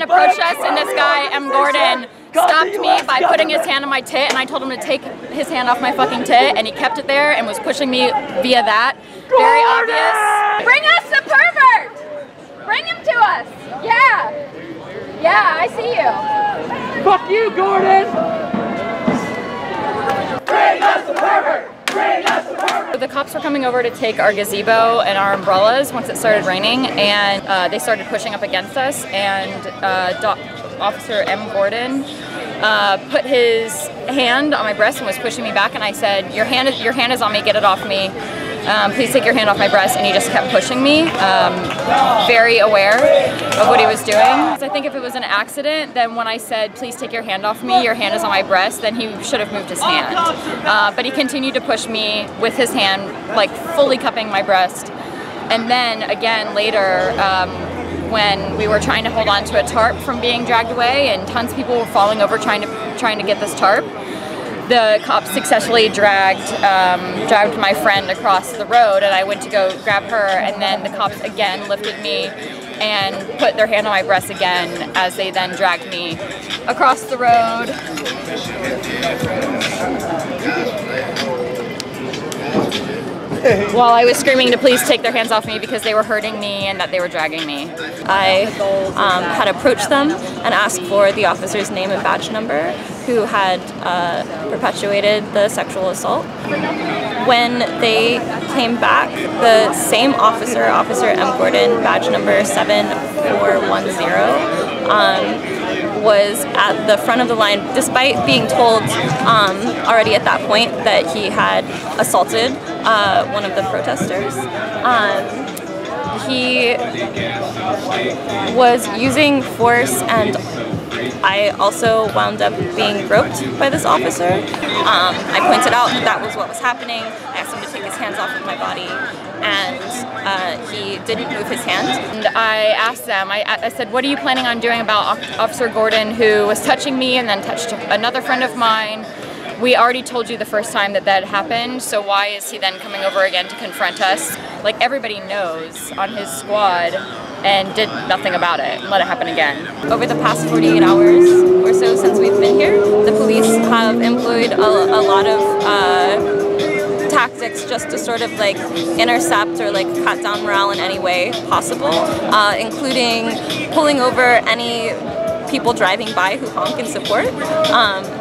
man approached us, and this guy, M. Gordon, stopped me by putting his hand on my tit, and I told him to take his hand off my fucking tit, and he kept it there and was pushing me via that. Very obvious. Bring us the pervert! Bring him to us! Yeah! Yeah, I see you. Fuck you, Gordon! Bring us the pervert! Bring us the pervert! The cops were coming over to take our gazebo and our umbrellas once it started raining, and they started pushing up against us, and Officer M. Gordon put his hand on my breast and was pushing me back, and I said, your hand is on me, get it off me. Please take your hand off my breast, and he just kept pushing me, very aware of what he was doing. So I think if it was an accident, then when I said, please take your hand off me, your hand is on my breast, then he should have moved his hand. But he continued to push me with his hand, like fully cupping my breast. And then again later, when we were trying to hold on to a tarp from being dragged away, and tons of people were falling over trying to get this tarp, the cops successfully dragged my friend across the road, and I went to go grab her, and then the cops again lifted me and put their hand on my breast again as they then dragged me across the road. While I was screaming to please take their hands off me because they were hurting me and that they were dragging me. I had approached them and asked for the officer's name and badge number who had perpetuated the sexual assault. When they came back, the same officer, Officer M. Gordon, badge number 7410, was at the front of the line, despite being told already at that point that he had assaulted one of the protesters. He was using force, and I also wound up being groped by this officer. I pointed out that that was what was happening. I asked him to take his hands off of my body, and he didn't move his hand. And I asked them, I said, what are you planning on doing about Officer Gordon, who was touching me and then touched another friend of mine? We already told you the first time that that happened, so why is he then coming over again to confront us? Like, everybody knows on his squad, and did nothing about it and let it happen again. Over the past 48 hours or so since we've been here, the police have employed a lot of tactics just to sort of like intercept or like cut down morale in any way possible, including pulling over any people driving by who honk in support,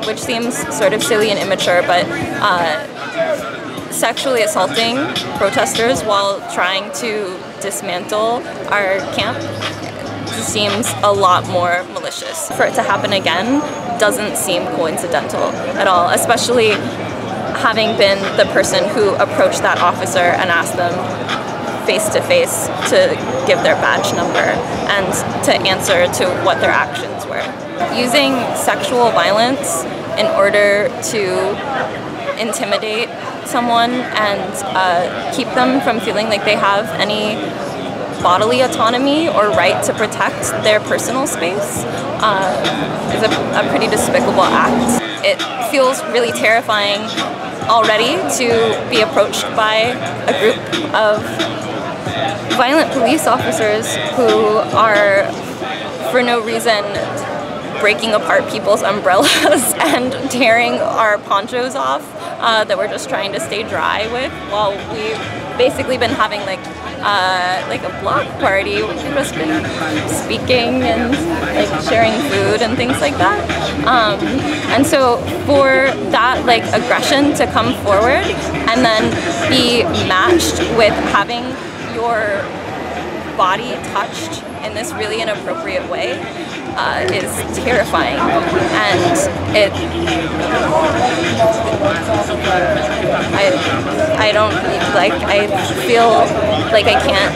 which seems sort of silly and immature, but sexually assaulting protesters while trying to dismantle our camp seems a lot more malicious. For it to happen again doesn't seem coincidental at all, especially having been the person who approached that officer and asked them face to face to give their badge number and to answer to what their actions were. Using sexual violence in order to intimidate someone and keep them from feeling like they have any bodily autonomy or right to protect their personal space is a pretty despicable act. It feels really terrifying already to be approached by a group of violent police officers who are, for no reason, breaking apart people's umbrellas and tearing our ponchos off that we're just trying to stay dry with, while we've basically been having like a block party. We've just been speaking and like sharing food and things like that. And so for that like aggression to come forward and then be matched with having your body touched in this really inappropriate way is terrifying, and I feel like I can't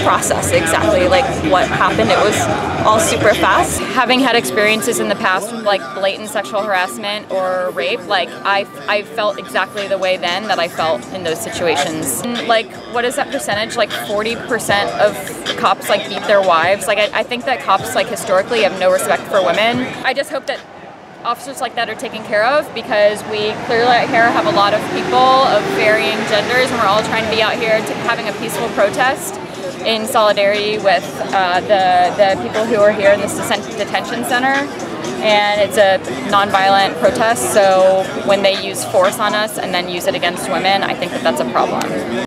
process exactly like what happened. It was all super fast. Having had experiences in the past with like blatant sexual harassment or rape, like I felt exactly the way then that I felt in those situations. And, like, what is that percentage? Like 40% of cops like beat their wives. Like I think that cops like historically have no respect for women. I just hope that officers like that are taken care of, because we clearly out here have a lot of people of varying genders, and we're all trying to be out here having a peaceful protest. in solidarity with the people who are here in this detention center. And it's a nonviolent protest, so when they use force on us and then use it against women, I think that that's a problem.